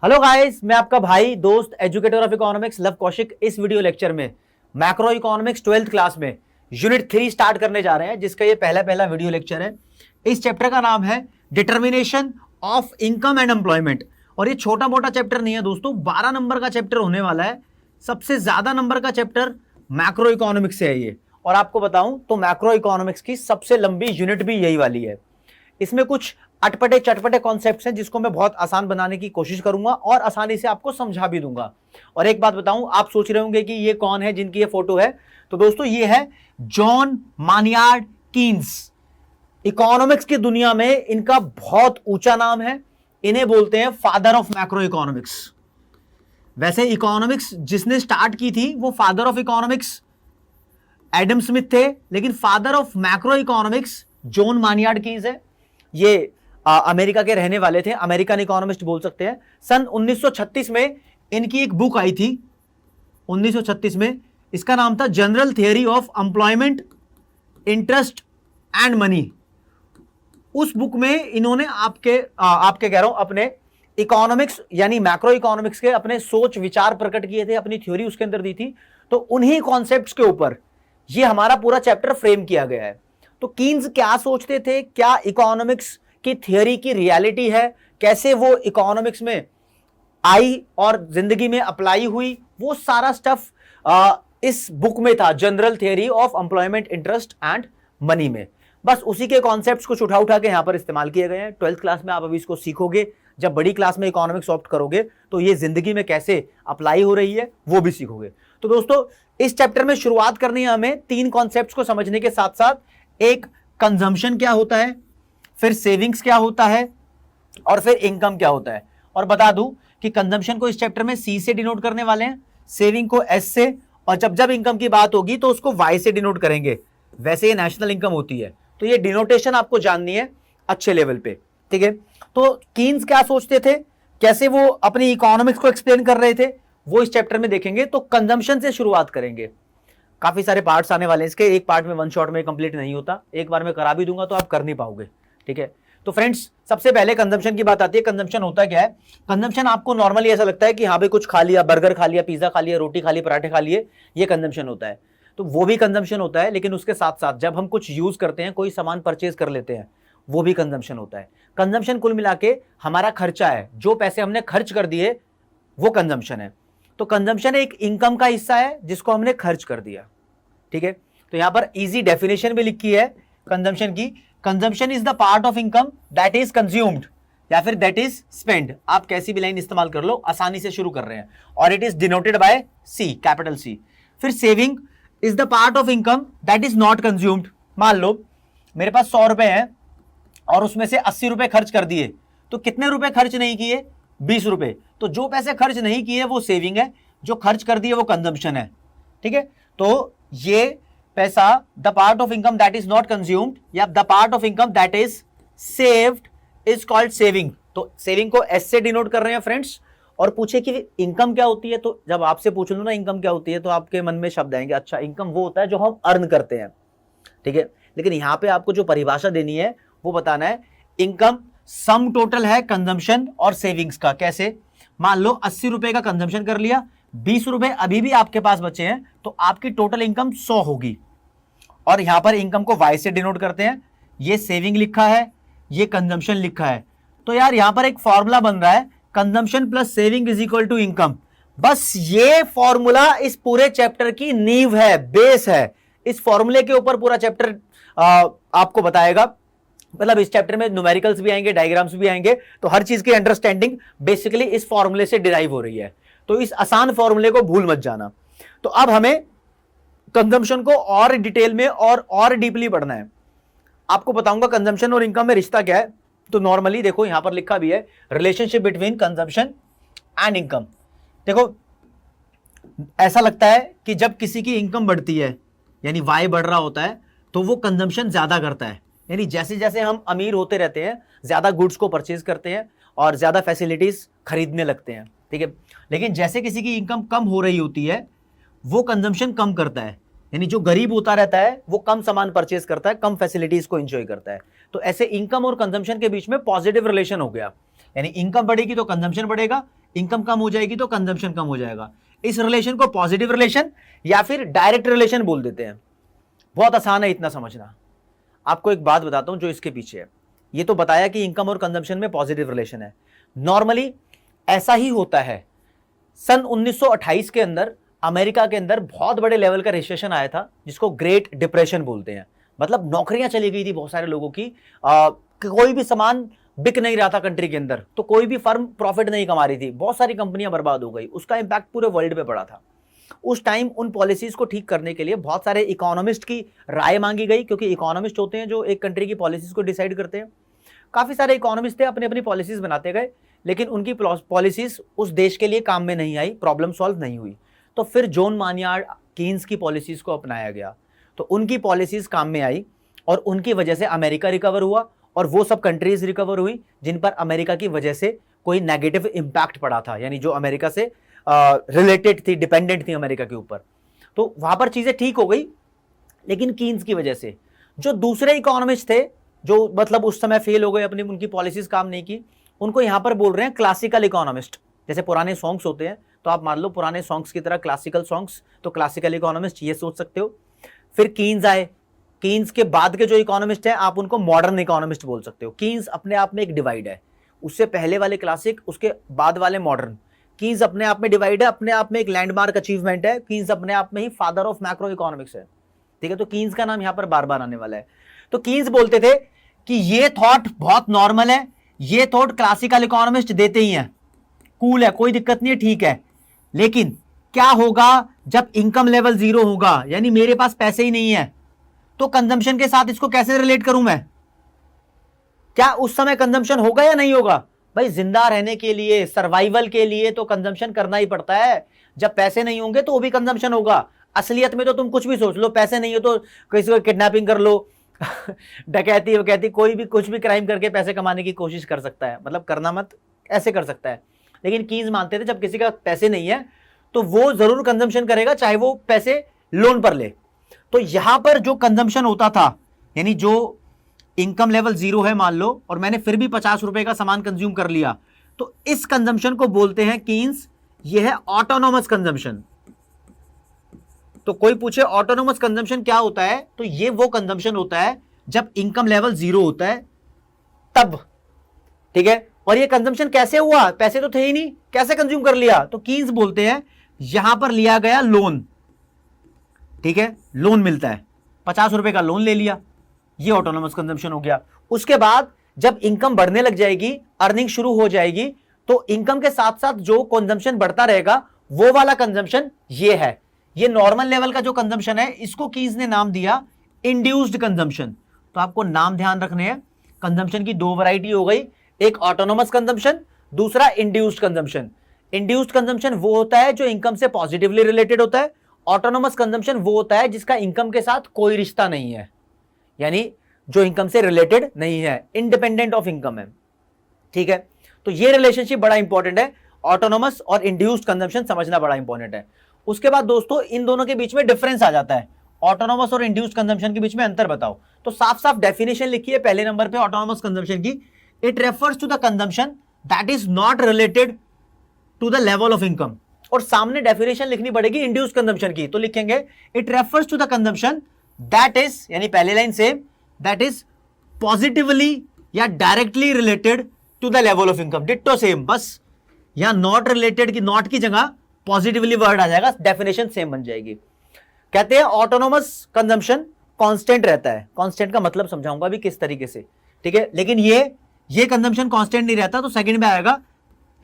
Hello guys, मैं आपका भाई दोस्त educator of economics love Kaushik इस वीडियो लेक्चर में मैक्रो इकोनॉमिक्स 12th क्लास में यूनिट 3 स्टार्ट करने जा रहे हैं, जिसका ये पहला पहला वीडियो लेक्चर है। इस चैप्टर का नाम है determination of income and employment. और ये छोटा मोटा चैप्टर नहीं है दोस्तों, 12 नंबर का चैप्टर होने वाला है। सबसे ज्यादा नंबर का चैप्टर मैक्रो इकोनॉमिक्स से है ये। और आपको बताऊं तो मैक्रो इकोनॉमिक्स की सबसे लंबी यूनिट भी यही वाली है। इसमें कुछ अटपटे चटपटे कॉन्सेप्ट्स हैं जिसको मैं बहुत आसान बनाने की कोशिश करूंगा और आसानी से आपको समझा भी दूंगा। और एक बात बताऊं, आप सोच रहे होंगे कि ये कौन है जिनकी ये फोटो है, तो दोस्तों ये है जॉन मानियार्ड कीन्स। इकोनॉमिक्स की दुनिया में इनका बहुत ऊंचा नाम है। इन्हें बोलते हैं फादर ऑफ मैक्रो इकोनॉमिक्स। वैसे इकोनॉमिक्स जिसने स्टार्ट की थी वो father of economics Adam Smith थे, लेकिन father of macro economics John Maynard Keynes है। ये अमेरिका के रहने वाले थे, अमेरिकन इकोनॉमिस्ट बोल सकते हैं। सन 1936 में इनकी एक बुक आई थी, 1936 में। इसका नाम था general theory of employment, interest and money. उस बुक में इन्होंने आपके कह रहा हूं अपने इकोनॉमिक्स यानी मैक्रो इकोनॉमिक्स के अपने सोच विचार प्रकट किए थे, अपनी थ्योरी उसके अंदर दी थी। तो उन्हीं कॉन्सेप्ट्स के ऊपर ये हमारा पूरा चैप्टर फ्रेम किया गया है। तो कीन्स क्या सोचते थे, क्या इकोनॉमिक्स की थियरी की रियलिटी है, कैसे वो इकोनॉमिक्स में आई और जिंदगी में अप्लाई हुई, वो सारा स्टफ इस बुक में था, general theory of employment, interest and money में। बस उसी के कॉन्सेप्ट्स कुछ उठा उठा के यहां पर इस्तेमाल किए गए हैं। 12th क्लास में आप अभी इसको सीखोगे। जब बड़ी क्लास में इकोनॉमिक्स ऑप्ट करोगे तो ये जिंदगी में कैसे अप्लाई हो रही है वो भी सीखोगे। तो दोस्तों इस चैप्टर में शुरुआत करनी है हमें 3 कॉन्सेप्ट्स को समझने के साथ साथ। एक, कंजम्पशन क्या होता है, फिर सेविंग्स क्या होता है, और फिर इनकम क्या होता है। और बता दूं कि कंजम्पशन को इस चैप्टर में सी से डिनोट करने वाले हैं, सेविंग को एस से, और जब जब इनकम की बात होगी तो उसको वाई से डिनोट करेंगे। वैसे ये नेशनल इनकम होती है, तो ये डिनोटेशन आपको जाननी है अच्छे लेवल पे, ठीक है। तो कीन्स क्या सोचते थे, कैसे वो अपनी इकोनॉमिक्स को एक्सप्लेन कर रहे थे, वो इस चैप्टर में देखेंगे। तो कंजम्पशन से शुरुआत करेंगे। काफी सारे पार्ट्स आने वाले हैं इसके, एक पार्ट में वन शॉट में कंप्लीट नहीं होता, एक बार में करा भी दूंगा तो आप कर नहीं पाओगे, ठीक है। तो फ्रेंड्स सबसे पहले कंजम्पशन की बात आती है। कंजम्पशन होता क्या है? कंजम्पशन आपको नॉर्मली ऐसा लगता है कि हाँ भाई कुछ खा लिया, बर्गर खा लिया, पिज्जा खा लिया, रोटी खा ली, पराठे खा लिए, ये कंजम्पशन होता है। तो वो भी कंजम्पशन होता है, लेकिन उसके साथ साथ जब हम कुछ यूज करते हैं, कोई सामान परचेज कर लेते हैं, वो भी कंजम्पशन होता है। कंजम्पशन कुल मिला के हमारा खर्चा है, जो पैसे हमने खर्च कर दिए वो कंजम्पशन है। तो कंजम्पशन एक इनकम का हिस्सा है जिसको हमने खर्च कर दिया, ठीक है। तो यहां पर इजी डेफिनेशन भी लिखी है कंजम्पशन की। Consumption is the part of income that is consumed या फिर दैट इज स्पेंड। आप कैसी भी लाइन इस्तेमाल कर लो, आसानी से शुरू कर रहे हैं। और it is denoted by C, capital C. फिर saving is the part of income that is not consumed. मान लो मेरे पास 100 रुपए हैं और उसमें से 80 रुपए खर्च कर दिए, तो कितने रुपए खर्च नहीं किए? 20 रुपए। तो जो पैसे खर्च नहीं किए वो सेविंग है, जो खर्च कर दिए वो कंजम्पशन है, ठीक है। तो ये पैसा the part of income that is not consumed या the part of income that is saved is called saving. तो सेविंग को एस से डिनोट कर रहे हैं फ्रेंड्स। और पूछे कि इनकम क्या होती है, तो जब आपसे पूछ लो ना इनकम क्या होती है, तो आपके मन में शब्द आएंगे, अच्छा इनकम वो होता है जो हम अर्न करते हैं, ठीक है। लेकिन यहां पे आपको जो परिभाषा देनी है वो बताना है, इनकम सम टोटल है कंजम्पशन और सेविंग्स का। कैसे? मान लो 80 रुपए का कंजम्पशन कर लिया, 20 रुपए अभी भी आपके पास बचे हैं, तो आपकी टोटल इनकम 100 होगी। और यहां पर इनकम को वाई से डिनोट करते हैं। ये सेविंग लिखा है, ये कंजम्पशन लिखा है। तो यार यहां पर एक फॉर्मूला बन रहा है, consumption plus saving is equal to income. बस ये फॉर्मूला इस पूरे चैप्टर की नींव है, बेस है। इस फॉर्मूले के ऊपर पूरा चैप्टर आपको बताएगा। मतलब इस चैप्टर में न्यूमेरिकल्स भी आएंगे, डायग्राम्स भी आएंगे, तो हर चीज की अंडरस्टैंडिंग बेसिकली इस फॉर्मूले से डिराइव हो रही है। तो इस आसान फॉर्मूले को भूल मत जाना। तो अब हमें कंजम्पशन को और डिटेल में और डीपली पढ़ना है। आपको बताऊंगा कंजम्पशन और इनकम में रिश्ता क्या है। तो नॉर्मली देखो यहां पर लिखा भी है, relationship between consumption and income. देखो ऐसा लगता है कि जब किसी की इनकम बढ़ती है यानी वाई बढ़ रहा होता है, तो वो कंजम्पशन ज्यादा करता है। यानी जैसे जैसे हम अमीर होते रहते हैं, ज्यादा गुड्स को परचेज करते हैं और ज्यादा फैसिलिटीज खरीदने लगते हैं, ठीक है। लेकिन जैसे किसी की इनकम कम हो रही होती है, वो कंजम्पशन कम करता है। यानी जो गरीब होता रहता है वो कम सामान परचेज करता है, कम फैसिलिटीज को एंजॉय करता है। तो ऐसे इनकम और कंजम्पशन के बीच में पॉजिटिव रिलेशन हो गया। यानी इनकम बढ़ेगी तो कंजम्पशन बढ़ेगा, इनकम कम हो जाएगी तो कंजम्पशन कम हो जाएगा। इस रिलेशन को पॉजिटिव रिलेशन या फिर डायरेक्ट रिलेशन बोल देते हैं। बहुत आसान है इतना समझना। आपको एक बात बताता हूं जो इसके पीछे है। ये तो बताया कि इनकम और कंजम्पशन में पॉजिटिव रिलेशन है, नॉर्मली ऐसा ही होता है। सन 1928 के अंदर अमेरिका के अंदर बहुत बड़े लेवल का रिसेशन आया था जिसको ग्रेट डिप्रेशन बोलते हैं। मतलब नौकरियां चली गई थी बहुत सारे लोगों की, कोई भी सामान बिक नहीं रहा था कंट्री के अंदर, तो कोई भी फर्म प्रॉफिट नहीं कमा रही थी, बहुत सारी कंपनियां बर्बाद हो गई। उसका इंपैक्ट पूरे वर्ल्ड पे पड़ा था। उस टाइम उन पॉलिसीज को ठीक करने के लिए बहुत सारे इकोनॉमिस्ट की राय मांगी गई, क्योंकि इकोनॉमिस्ट होते हैं जो एक कंट्री की पॉलिसीज को डिसाइड करते हैं। काफी सारे इकोनॉमिस्ट थे, अपनी अपनी पॉलिसीज बनाते गए, लेकिन उनकी पॉलिसीज उस देश के लिए काम में नहीं आई, प्रॉब्लम सॉल्व नहीं हुई। तो फिर जॉन मानियार्ड कीन्स की पॉलिसीज को अपनाया गया, तो उनकी पॉलिसीज काम में आई और उनकी वजह से अमेरिका रिकवर हुआ और वो सब कंट्रीज रिकवर हुई जिन पर अमेरिका की वजह से कोई नेगेटिव इंपैक्ट पड़ा था, यानी जो अमेरिका से रिलेटेड थी, डिपेंडेंट थी अमेरिका के ऊपर, तो वहां पर चीजें ठीक हो गई। लेकिन कीन्स की वजह से जो दूसरे इकोनॉमिस्ट थे, जो मतलब उस समय फेल हो गए, अपनी उनकी पॉलिसीज काम नहीं की, उनको यहां पर बोल रहे हैं क्लासिकल इकोनॉमिस्ट। जैसे पुराने सॉन्ग्स होते हैं, तो आप मान लो पुराने सॉन्ग्स की तरह क्लासिकल सॉन्ग्स, तो क्लासिकल इकोनॉमिस्ट ये सोच सकते हो। फिर कीन्स आए, कीन्स के बाद के जो इकोनॉमिस्ट हैं आप उनको मॉडर्न इकोनॉमिस्ट बोल सकते हो। कीन्स अपने आप में एक डिवाइड है, उससे पहले वाले क्लासिक, उसके बाद वाले मॉडर्न। कीन्स अपने आप में डिवाइड है, अपने आप में एक लैंडमार्क अचीवमेंट है। कीन्स अपने आप में ही फादर ऑफ मैक्रो इकोनॉमिक्स है, ठीक है। तो कीन्स का नाम यहां पर बार बार आने वाला है। तो कीन्स बोलते थे कि ये थॉट बहुत नॉर्मल है, ये थॉट क्लासिकल इकोनॉमिस्ट देते ही हैं, कूल है, कोई दिक्कत नहीं है, ठीक है। लेकिन क्या होगा जब इनकम लेवल 0 होगा, यानी मेरे पास पैसे ही नहीं है, तो कंजम्पशन के साथ इसको कैसे रिलेट करूं मैं? क्या उस समय कंजम्पशन होगा या नहीं होगा? भाई जिंदा रहने के लिए, सर्वाइवल के लिए तो कंजम्पशन करना ही पड़ता है। जब पैसे नहीं होंगे तो वो भी कंजम्पशन होगा। असलियत में तो तुम कुछ भी सोच लो, पैसे नहीं हो तो किसी को किडनैपिंग कर लो डकैती वकैती, कोई भी कुछ भी क्राइम करके पैसे कमाने की कोशिश कर सकता है, मतलब करना मत, ऐसे कर सकता है। लेकिन कीन्स मानते थे जब किसी का पैसे नहीं है तो वो जरूर कंजम्पशन करेगा, चाहे वो पैसे लोन पर ले। तो यहां पर जो कंजम्पशन होता था, यानी जो इनकम लेवल 0 है मान लो, और मैंने फिर भी 50 रुपए का सामान कंज्यूम कर लिया, तो इस कंजम्पशन को बोलते हैं कीन्स, ये है ऑटोनोमस कंजम्पशन। तो कोई पूछे ऑटोनोमस कंजम्पशन क्या होता है, तो ये वो कंजम्पशन होता है जब इनकम लेवल 0 होता है तब, ठीक है। और ये कंजम्पशन कैसे हुआ? पैसे तो थे ही नहीं, कैसे कंज्यूम कर लिया? तो कीन्स बोलते हैं यहां पर लिया गया लोन, ठीक है, लोन मिलता है, 50 रुपए का लोन ले लिया, ये ऑटोनोमस कंजम्पशन हो गया। उसके बाद जब इनकम बढ़ने लग जाएगी, अर्निंग शुरू हो जाएगी, तो इनकम के साथ साथ जो कंजम्पशन बढ़ता रहेगा वो वाला कंजम्पशन ये है। ये नॉर्मल लेवल का जो कंजम्पशन है, इसको कीन्स ने नाम दिया इंड्यूस्ड कंजम्पशन। तो आपको नाम ध्यान रखने हैं। कंजम्पशन की दो वैरायटी हो गई, एक ऑटोनोमस कंजम्पशन, दूसरा इंड्यूस्ड कंजम्पशन। इंड्यूस्ड कंजम्पशन वो होता है जो इनकम से पॉजिटिवली रिलेटेड होता है। ऑटोनोमस कंजम्पशन वो होता है जिसका इनकम के साथ कोई रिश्ता नहीं है, यानी जो इनकम से रिलेटेड नहीं है, इंडिपेंडेंट ऑफ इनकम है, ठीक है। तो ये रिलेशनशिप बड़ा इंपॉर्टेंट है, ऑटोनोमस और इंड्यूस्ड कंजम्पशन समझना बड़ा इंपॉर्टेंट है। उसके बाद दोस्तों इन दोनों के बीच में डिफरेंस आ जाता है, ऑटोनोमस और इंड्यूस्ड कंजम्पशन के बीच में अंतर बताओ। तो साफ साफ डेफिनेशन लिखिए पहले नंबर पे ऑटोनोमस कंजम्पशन की, it refers to the consumption that is not related to the level of income. और सामने डेफिनेशन लिखनी पड़ेगी इंड्यूस्ड कंजम्पशन की, तो लिखेंगे it refers to the consumption that is, यानी पहले line same, that is positively या directly related to the level of income, ditto same, बस यहां नॉट रिलेटेड की, नॉट की जगह पॉजिटिवली वर्ड आ जाएगा, डेफिनेशन सेम बन जाएगी। कहते हैं ऑटोनोमस कंजम्पशन कांस्टेंट रहता है। कांस्टेंट का मतलब समझाऊंगा अभी किस तरीके से, ठीक है। लेकिन ये कंजम्पशन कांस्टेंट नहीं रहता, तो सेकंड में आएगा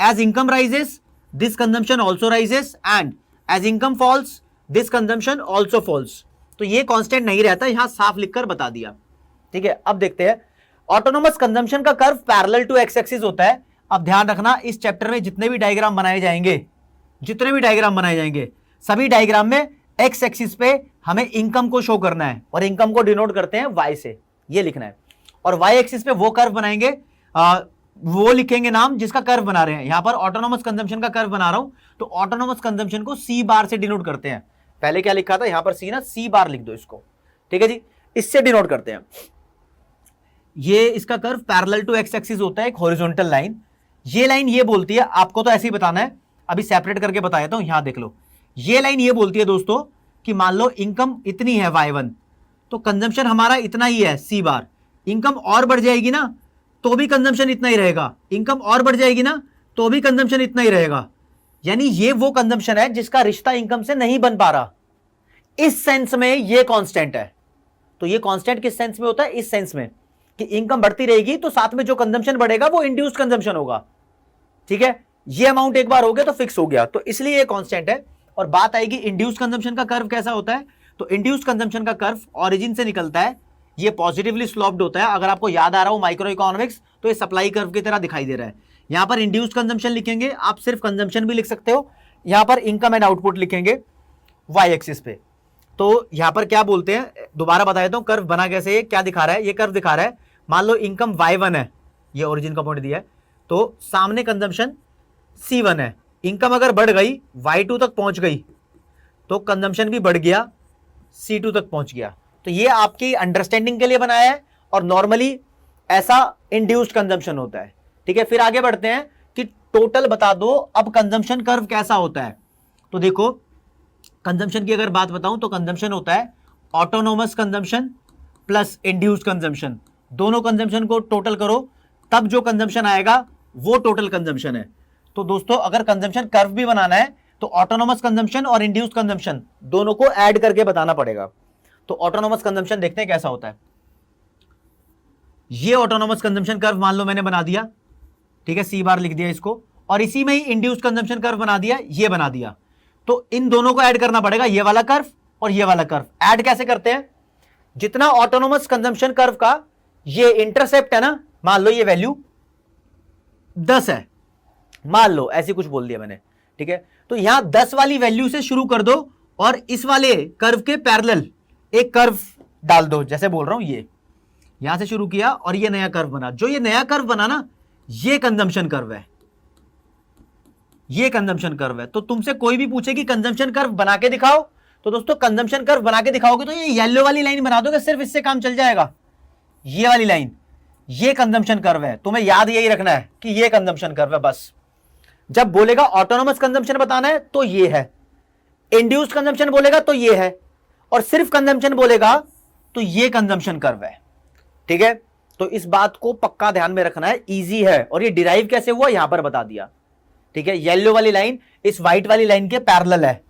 as income rises this consumption also rises and as income falls this consumption also falls. तो ये कांस्टेंट नहीं रहता, यहां साफ लिखकर बता दिया, ठीक है। अब देखते हैं ऑटोनोमस कंजम्पशन का curve parallel to X axis होता है। अब ध्यान रखना, इस चैप्टर में जितने भी डायग्राम बनाए जाएंगे, सभी डायग्राम में एक्स एक्सिस पे हमें इनकम को शो करना है, और इनकम को डिनोट करते हैं वाई से, ये लिखना है। और वाई एक्सिस पे वो कर्व बनाएंगे, वो लिखेंगे नाम जिसका कर्व बना रहे हैं। यहां पर ऑटोनोमस कंजम्पशन का कर्व बना रहा हूं, तो ऑटोनोमस कंजम्पशन को सी बार से डिनोट करते हैं। पहले क्या लिखा था यहां पर सी ना, सी बार लिख दो इसको, ठीक है जी, इससे डिनोट करते हैं। ये इसका curve parallel to X axis होता है, एक हॉरिजॉन्टल लाइन। ये लाइन ये बोलती है, आपको तो ऐसे ही बताना है, अभी सेपरेट करके बता देता हूं, यहां देख लो। ये लाइन ये बोलती है दोस्तों कि मान लो इनकम इतनी है y1, तो कंजम्पशन हमारा इतना ही है C बार। इनकम और बढ़ जाएगी ना तो भी कंजम्पशन इतना ही रहेगा, इनकम और बढ़ जाएगी ना तो भी कंजम्पशन इतना ही रहेगा। यानी ये वो कंजम्पशन है जिसका रिश्ता इनकम से नहीं बन पा रहा। इस सेंस में ये कांस्टेंट है। तो ये कांस्टेंट किस सेंस में होता है? इस सेंस में कि इनकम बढ़ती रहेगी तो साथ में जो कंजम्पशन बढ़ेगा वो इंड्यूस्ड कंजम्पशन होगा। ठीक है, ये अमाउंट एक बार हो गया तो फिक्स हो गया, तो इसलिए ये कांस्टेंट है। और बात आएगी इंड्यूस्ड कंजम्पशन का कर्व कैसा होता है, तो इंड्यूस्ड कंजम्पशन का कर्व ओरिजिन से निकलता है, ये पॉजिटिवली स्लोप्ड होता है। अगर आपको याद आ रहा हो माइक्रो इकोनॉमिक्स, तो ये सप्लाई कर्व की तरह दिखाई दे रहा है। यहां पर इंड्यूस्ड कंजम्पशन लिखेंगे, आप सिर्फ कंजम्पशन भी लिख सकते हो। यहां पर इनकम एंड आउटपुट लिखेंगे वाई एक्सिस पे। तो यहां पर क्या बोलते हैं, दोबारा बता देता हूं कर्व बना कैसे है, क्या दिखा रहा है। ये कर्व दिखा रहा है, मान लो इनकम y1 है, ये ओरिजिन का पॉइंट दिया है, तो सामने कंजम्पशन C1 है। इनकम अगर बढ़ गई, y2 तक पहुंच गई, तो कंजम्पशन भी बढ़ गया, C2 तक पहुंच गया। तो ये आपकी अंडरस्टैंडिंग के लिए बनाया है, और नॉर्मली ऐसा इंड्यूस्ड कंजम्पशन होता है। ठीक है, फिर आगे बढ़ते हैं कि टोटल बता दो अब कंजम्पशन कर्व कैसा होता है। तो देखो कंजम्पशन की अगर बात बताऊं तो कंजम्पशन होता है autonomous consumption plus induced consumption. दोनों कंजम्पशन को टोटल करो, तब जो कंजम्पशन आएगा वो टोटल कंजम्पशन है। तो दोस्तों अगर कंजम्पशन कर्व भी बनाना है तो ऑटोनोमस कंजम्पशन और इंड्यूस्ड कंजम्पशन दोनों को ऐड करके बताना पड़ेगा। तो ऑटोनोमस कंजम्पशन देखते हैं कैसा होता है। ये ऑटोनोमस कंजम्पशन कर्व मान लो मैंने बना दिया, ठीक है, C बार लिख दिया इसको, और इसी में ही इंड्यूस्ड कंजम्पशन कर्व बना दिया, ये बना दिया। तो इन दोनों को ऐड करना पड़ेगा, ये वाला कर्व और ये वाला कर्व। ऐड कैसे करते हैं, जितना ऑटोनोमस कंजम्पशन कर्व का ये इंटरसेप्ट है ना, मान लो ये वैल्यू 10 है, मान लो ऐसी कुछ बोल दिया मैंने, ठीक है, तो यहां 10 वाली वैल्यू से शुरू कर दो और इस वाले कर्व के पैरेलल एक कर्व डाल दो, जैसे बोल रहा हूं ये यहां से शुरू किया और ये नया कर्व बना। जो ये नया कर्व बना ना, ये कंजम्पशन कर्व है, ये कंजम्पशन कर्व है। तो तुमसे कोई भी पूछे कि कंजम्पशन कर्व बना के दिखाओ, तो दोस्तों कंजम्पशन कर्व बना के दिखाओगे तो ये येलो वाली लाइन बना दोगे, सिर्फ इससे काम चल जाएगा। ये वाली लाइन, ये कंजम्पशन कर्व है, तुम्हें याद यही रखना है कि ये कंजम्पशन कर्व है बस। जब बोलेगा ऑटोनोमस कंजम्पशन बताना है तो ये है, इंड्यूस्ड कंजम्पशन बोलेगा तो ये है, और सिर्फ कंजम्पशन बोलेगा तो ये कंजम्पशन कर्व है। ठीक है, तो इस बात को पक्का ध्यान में रखना है, इजी है। और ये डिराइव कैसे हुआ यहां पर बता दिया। ठीक है, येलो वाली लाइन इस व्हाइट वाली लाइन के पैरेलल है,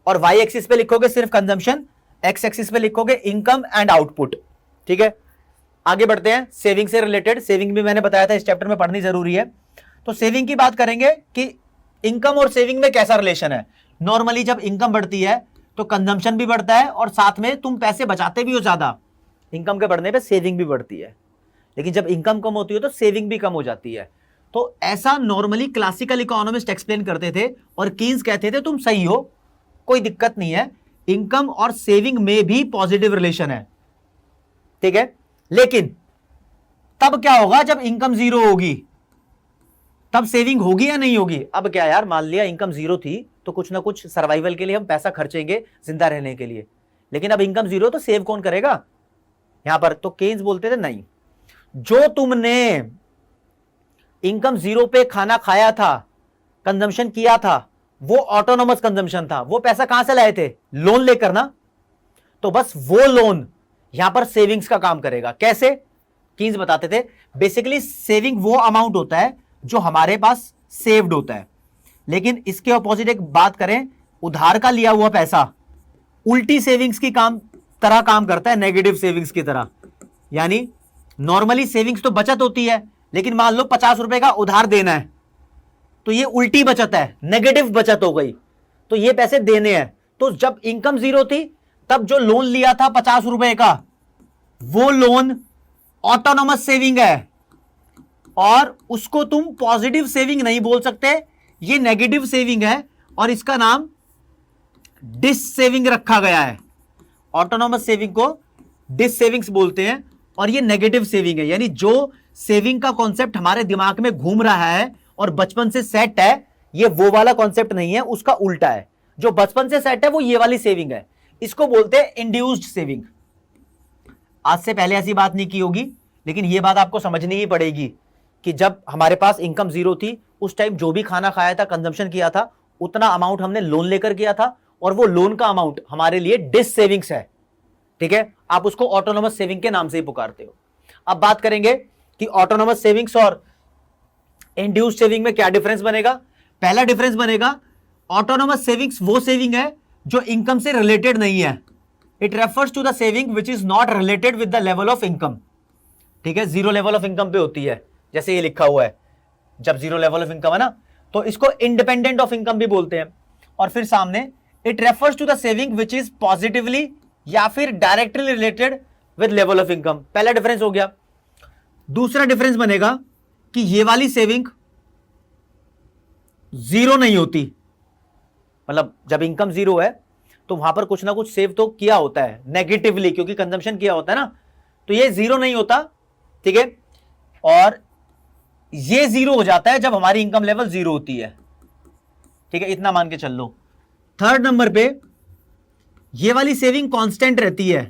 और वाई एक्सिस पे लिखोगे सिर्फ कंजम्पशन, एक्स एक्सिस पे लिखोगे इनकम एंड आउटपुट। ठीक है, आगे बढ़ते हैं। सेविंग से रिलेटेड, सेविंग भी मैंने बताया था इस चैप्टर में पढ़नी जरूरी है। तो सेविंग की बात करेंगे कि इनकम और सेविंग में कैसा रिलेशन है। नॉर्मली जब इनकम बढ़ती है तो कंजम्पशन भी बढ़ता है, और साथ में तुम पैसे बचाते भी हो ज्यादा। इनकम के बढ़ने पे सेविंग भी बढ़ती है, लेकिन जब इनकम कम होती है तो सेविंग भी कम हो जाती है। तो ऐसा नॉर्मली क्लासिकल इकोनॉमिस्ट एक्सप्लेन करते थे, और कीन्स कहते थे तुम सही हो, कोई दिक्कत नहीं है, इनकम और सेविंग में भी पॉजिटिव रिलेशन है। ठीक है, लेकिन तब क्या होगा जब इनकम जीरो होगी, तब सेविंग होगी या नहीं होगी। अब क्या यार, मान लिया इनकम जीरो थी तो कुछ ना कुछ सर्वाइवल के लिए हम पैसा खर्चेंगे जिंदा रहने के लिए, लेकिन अब इनकम जीरो तो सेव कौन करेगा यहां पर। तो केन्स बोलते थे नहीं, जो तुमने इनकम जीरो पे खाना खाया था, कंजम्पशन किया था, वो ऑटोनोमस कंजम्पशन था। वो पैसा कहां से लाए थे, लोन लेकर ना, तो बस वो लोन यहां पर सेविंग्स का काम करेगा। कैसे, कीन्स बताते थे बेसिकली सेविंग वो अमाउंट होता है जो हमारे पास सेव्ड होता है, लेकिन इसके ऑपोजिट एक बात करें, उधार का लिया हुआ पैसा उल्टी सेविंग्स की तरह काम करता है, नेगेटिव सेविंग्स की तरह। यानी नॉर्मली सेविंग्स तो बचत होती है, लेकिन मान लो 50 रुपए का उधार देना है तो ये उल्टी बचत है, नेगेटिव बचत हो गई, तो ये पैसे देने हैं। तो जब इनकम जीरो थी तब जो लोन लिया था 50 रुपए का, वो लोन ऑटोनोमस सेविंग है, और उसको तुम पॉजिटिव सेविंग नहीं बोल सकते, ये नेगेटिव सेविंग है, और इसका नाम डिस सेविंग रखा गया है। ऑटोनोमस सेविंग को डिस सेविंग्स बोलते हैं, और ये नेगेटिव सेविंग है। यानी जो सेविंग का कॉन्सेप्ट हमारे दिमाग में घूम रहा है और बचपन से सेट है, ये वो वाला कॉन्सेप्ट नहीं है, उसका उल्टा है। जो बचपन से सेट है वो ये वाली सेविंग है, इसको बोलते हैं इंड्यूस्ड सेविंग। आज से पहले ऐसी बात नहीं की होगी, लेकिन ये बात आपको समझनी ही पड़ेगी कि जब हमारे पास इनकम जीरो थी उस टाइम जो भी खाना खाया था, कंजम्पशन किया था, उतना अमाउंट हमने लोन लेकर किया था और वो लोन का अमाउंट हमारे लिए डिस सेविंग्स है। ठीक है, आप उसको ऑटोनोमस सेविंग के नाम से ही पुकारते हो। अब बात करेंगे कि ऑटोनोमस सेविंग्स और इंड्यूस्ड सेविंग में क्या डिफरेंस बनेगा। पहला डिफरेंस बनेगा, ऑटोनोमस सेविंग्स वो सेविंग है जो इनकम से रिलेटेड नहीं है। It refers to the saving which is not related with the level of income. ठीक है, जीरो लेवल ऑफ इनकम पे होती है, जैसे ये लिखा हुआ है, जब जीरो लेवल ऑफ इनकम है ना, तो इसको इंडिपेंडेंट ऑफ इनकम भी बोलते हैं। और फिर सामने, it refers to the saving which is positively या फिर directly related with level of income. पहला डिफरेंस हो गया। दूसरा डिफरेंस बनेगा कि ये वाली सेविंग जीरो नहीं होती, मतलब जब इनकम जीरो है तो वहां पर कुछ ना कुछ सेव तो किया होता है नेगेटिवली, क्योंकि कंजम्पशन किया होता है ना, तो ये जीरो नहीं होता। ठीक है, और ये जीरो हो जाता है जब हमारी इनकम लेवल जीरो होती है। ठीक है, इतना मान के चल लो। थर्ड नंबर पे ये वाली सेविंग कांस्टेंट रहती है।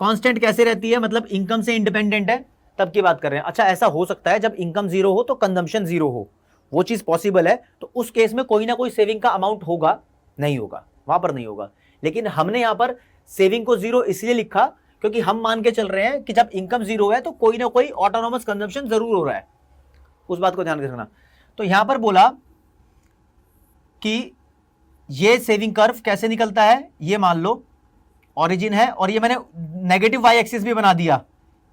कांस्टेंट कैसे रहती है, मतलब इनकम से इंडिपेंडेंट है, तब की बात कर रहे हैं। अच्छा, ऐसा हो सकता है जब इनकम जीरो हो तो कंजम्पशन जीरो हो, वो चीज पॉसिबल है, तो उस केस में कोई ना कोई सेविंग का अमाउंट होगा, नहीं होगा, वहां पर नहीं होगा। लेकिन हमने यहां पर सेविंग को जीरो इसलिए लिखा क्योंकि हम मान के चल रहे हैं कि जब इनकम जीरो है तो कोई ना कोई ऑटोनोमस कंजम्पशन जरूर हो रहा है, उस बात को ध्यान रखना। तो यहां पर बोला कि ये सेविंग कर्व कैसे निकलता है, ये मान लो ओरिजिन है और ये मैंने नेगेटिव वाई एक्सिस भी बना दिया।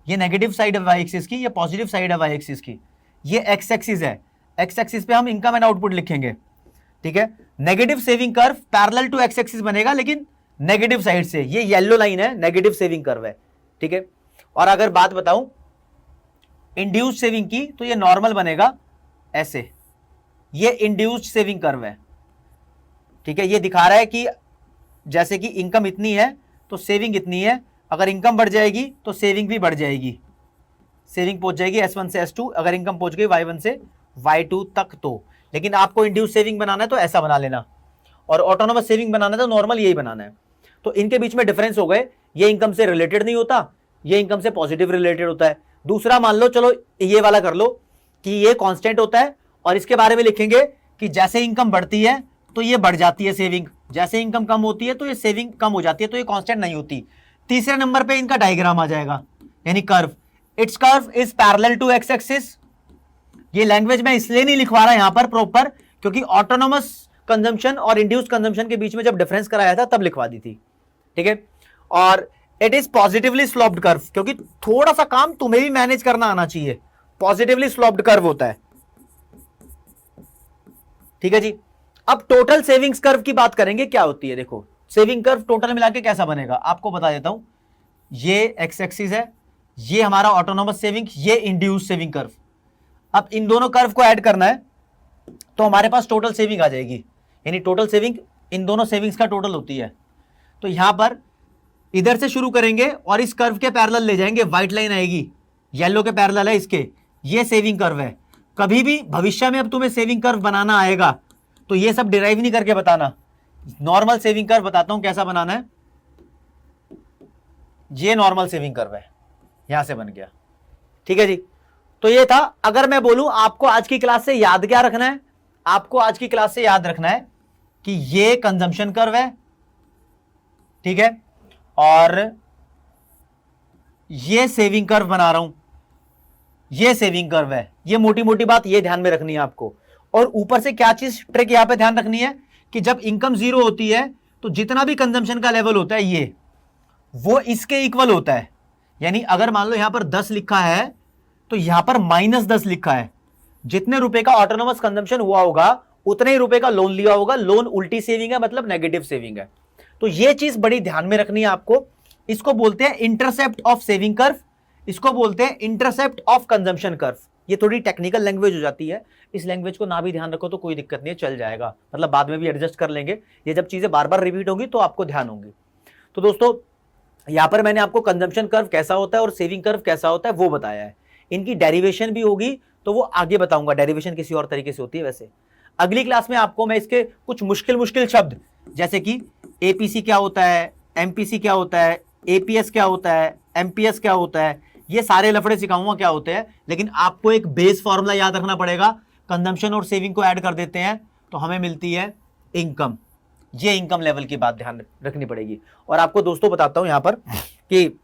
ये नेगेटिव साइड है वाई एक्सिस की, ये पॉजिटिव साइड है वाई एक्सिस की। ये एक्स एक्सिस है, एक्स एक्सिस पे हम इनकम एंड आउटपुट लिखेंगे। ठीक है, negative saving curve parallel to X axis बनेगा, लेकिन नेगेटिव साइड से। ये येलो लाइन है, नेगेटिव सेविंग कर्व है। ठीक है, और अगर बात बताऊं इंड्यूस्ड सेविंग की, तो ये नॉर्मल बनेगा ऐसे, ये इंड्यूस्ड सेविंग कर्व है। ठीक है, ये दिखा रहा है कि जैसे कि इनकम इतनी है तो सेविंग इतनी है, अगर इनकम बढ़ जाएगी तो सेविंग भी बढ़ जाएगी, सेविंग पहुंच जाएगी S1 से S2, अगर इनकम पहुंच गई Y1 से Y2 तक। तो लेकिन आपको इंड्यूस सेविंग बनाना है तो ऐसा बना लेना, और ऑटोनोमस सेविंग बनाना है तो नॉर्मल यही बनाना है। तो इनके बीच में डिफरेंस हो गए, ये इनकम से रिलेटेड नहीं होता, ये इनकम से पॉजिटिव रिलेटेड होता है। दूसरा मान लो, चलो ये वाला कर लो कि ये कांस्टेंट होता है, और इसके बारे में लिखेंगे कि जैसे इनकम बढ़ती है तो ये बढ़ जाती है सेविंग, जैसे इनकम कम होती है तो ये सेविंग कम हो जाती है, तो ये कांस्टेंट नहीं होती। तीसरे नंबर पे इनका डायग्राम आ जाएगा, यानी curve. It's curve is parallel to X axis. ये लैंग्वेज मैं इसलिए नहीं लिखवा रहा यहां पर प्रॉपर, क्योंकि ऑटोनोमस कंजम्पशन और इंड्यूस्ड कंजम्पशन के बीच में जब डिफरेंस कराया था तब लिखवा दी थी। ठीक है, और it is positively sloped curve, क्योंकि थोड़ा सा काम तुम्हें भी मैनेज करना आना चाहिए। पॉजिटिवली स्लोप्ड कर्व होता है। ठीक है जी, अब टोटल सेविंग्स कर्व की बात करेंगे, क्या होती है। देखो, सेविंग कर्व टोटल मिला के कैसा बनेगा आपको बता देता हूं। ये एक्स एक्सिस है, ये हमारा ऑटोनोमस सेविंग, ये इंड्यूस्ड सेविंग कर्व। अब इन दोनों कर्व को ऐड करना है तो हमारे पास टोटल सेविंग आ जाएगी, यानी टोटल सेविंग इन दोनों सेविंग्स का टोटल होती है। तो यहां पर इधर से शुरू करेंगे और इस कर्व के पैरेलल ले जाएंगे, व्हाइट लाइन आएगी, येलो के पैरेलल है इसके, ये सेविंग कर्व है। कभी भी भविष्य में अब तुम्हें सेविंग कर्व बनाना आएगा तो ये सब डिराइव नहीं करके बताना, नॉर्मल सेविंग कर्व बताता हूं कैसा बनाना है। ये नॉर्मल सेविंग कर्व है, यहां से बन गया। ठीक है जी, तो ये था। अगर मैं बोलूं आपको आज की क्लास से याद क्या रखना है, आपको आज की क्लास से याद रखना है कि ये कंजम्पशन कर्व है, ठीक है, और ये सेविंग कर्व बना रहा हूं, ये सेविंग कर्व है। ये मोटी मोटी बात ये ध्यान में रखनी है आपको। और ऊपर से क्या चीज ट्रिक यहां पे ध्यान रखनी है कि जब इनकम जीरो होती है तो जितना भी कंजम्पशन का लेवल होता है ये वो इसके इक्वल होता है। यानी अगर मान लो यहां पर 10 लिखा है तो यहां पर -10 लिखा है। जितने रुपए का ऑटोनोमस कंजम्पशन हुआ होगा उतने ही रुपए का लोन लिया होगा। लोन उल्टी सेविंग है, मतलब नेगेटिव सेविंग है। तो ये चीज बड़ी ध्यान में रखनी है आपको। इसको बोलते हैं इंटरसेप्ट ऑफ सेविंग कर्व, इसको बोलते हैं इंटरसेप्ट ऑफ कंजम्पशन कर्व। ये थोड़ी टेक्निकल लैंग्वेज हो जाती है, इस लैंग्वेज को ना भी ध्यान रखो तो कोई दिक्कत नहीं है, चल जाएगा, मतलब बाद में भी एडजस्ट कर लेंगे। ये जब चीजें बार बार रिपीट होंगी तो आपको ध्यान होंगी। तो दोस्तों यहां पर मैंने आपको कंजम्पशन कर्व कैसा होता है और सेविंग कर्व कैसा होता है वो बताया है। इनकी डेरिवेशन भी होगी तो वो आगे बताऊंगा, डेरिवेशन किसी और तरीके से होती है। वैसे अगली क्लास में आपको मैं इसके कुछ मुश्किल शब्द जैसे कि एपीसी क्या होता है, एमपीसी क्या होता है, एपीएस क्या होता है, एमपीएस क्या होता है, ये सारे लफड़े सिखाऊंगा क्या होते हैं, लेकिन आपको एक बेस फॉर्मूला याद रखना पड़ेगा। कंजम्पशन और सेविंग को ऐड कर देते हैं तो हमें मिलती है इनकम। ये इनकम लेवल की बात ध्यान रखनी पड़ेगी। और आपको दोस्तों बताता हूं यहां पर कि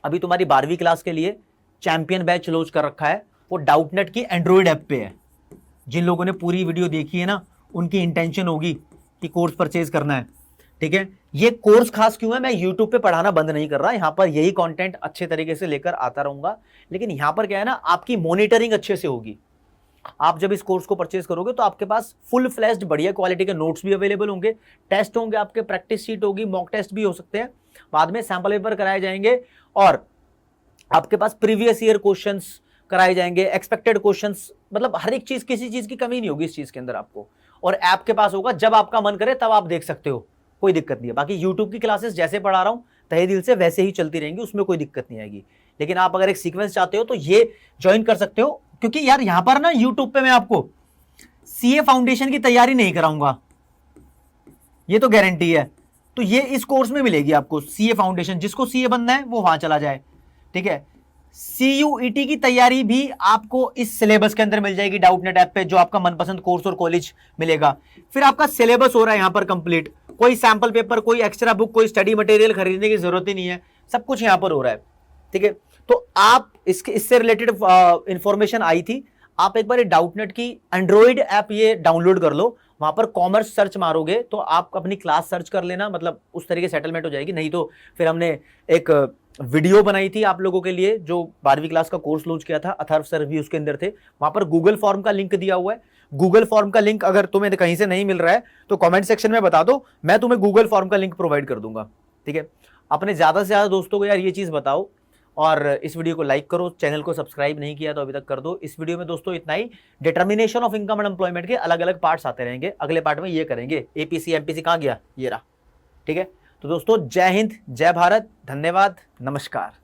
अभी तुम्हारी 12वीं क्लास के लिए चैंपियन बैच लॉन्च कर रखा है, वो डाउटनेट की एंड्रॉइड ऐप पे है। जिन लोगों ने पूरी वीडियो देखी है ना, उनकी इंटेंशन होगी कि कोर्स परचेज करना है, ठीक है। ये कोर्स खास क्यों है, मैं यूट्यूब पे पढ़ाना बंद नहीं कर रहा, यहां पर यही कंटेंट अच्छे तरीके से लेकर आता रहूंगा। लेकिन यहां पर क्या है ना, आपकी मॉनिटरिंग अच्छे से होगी। आप जब इस कोर्स को परचेज करोगे तो आपके पास फुल फ्लैश्ड बढ़िया क्वालिटी के नोट्स भी अवेलेबल होंगे, टेस्ट होंगे, आपके प्रैक्टिस शीट होगी, मॉक टेस्ट भी हो सकते हैं, बाद में सैंपल पेपर कराए जाएंगे, और आपके पास प्रीवियस ईयर क्वेश्चंस कराए जाएंगे, एक्सपेक्टेड क्वेश्चंस, मतलब हर एक चीज, किसी चीज की कमी नहीं होगी इस चीज के अंदर आपको। और ऐप के पास होगा, जब आपका मन करे तब आप देख सकते हो, कोई दिक्कत नहीं है। बाकी यूट्यूब की क्लासेस जैसे पढ़ा रहा हूं तहे दिल से वैसे ही चलती रहेंगी, उसमें कोई दिक्कत नहीं आएगी। लेकिन आप अगर एक सीक्वेंस चाहते हो तो ये ज्वाइन कर सकते हो, क्योंकि यार यहां पर ना यूट्यूब पे मैं आपको सीए फाउंडेशन की तैयारी नहीं कराऊंगा, ये तो गारंटी है। तो ये इस कोर्स में मिलेगी आपको सीए फाउंडेशन। जिसको सीए बनना है वो वहां चला जाए, ठीक है। सीयूईटी की तैयारी भी आपको इस सिलेबस के अंदर मिल जाएगी डाउटनेट ऐप पे, जो आपका मनपसंद कोर्स और कॉलेज मिलेगा। फिर आपका सिलेबस हो रहा है यहां पर कंप्लीट, कोई सैंपल पेपर, कोई एक्स्ट्रा बुक, कोई स्टडी मटेरियल खरीदने की जरूरत ही नहीं है, सब कुछ यहां पर हो रहा है, ठीक है। तो आप इससे रिलेटेड इंफॉर्मेशन आई थी, आप एक बार डाउटनेट की एंड्रॉइड ऐप ये डाउनलोड कर लो, वहां पर कॉमर्स सर्च मारोगे तो आप अपनी क्लास सर्च कर लेना, मतलब उस तरीके सेटलमेंट हो जाएगी। नहीं तो फिर हमने एक वीडियो बनाई थी आप लोगों के लिए, जो 12वीं क्लास का कोर्स लॉन्च किया था, अथर्व सर भी उसके अंदर थे, वहां पर गूगल फॉर्म का लिंक दिया हुआ है। गूगल फॉर्म का लिंक अगर तुम्हें कहीं से नहीं मिल रहा है तो कमेंट सेक्शन में बता दो, मैं तुम्हें गूगल फॉर्म का लिंक प्रोवाइड कर दूंगा, ठीक है। अपने ज्यादा से ज्यादा दोस्तों को यार ये चीज बताओ, और इस वीडियो को लाइक करो, चैनल को सब्सक्राइब नहीं किया तो अभी तक कर दो। इस वीडियो में दोस्तों इतना ही। Determination of income and employment के अलग अलग पार्ट्स आते रहेंगे, अगले पार्ट में ये करेंगे। एपीसी एमपीसी कहां गया, ये रहा, ठीक है। तो दोस्तों जय हिंद, जय भारत, धन्यवाद, नमस्कार।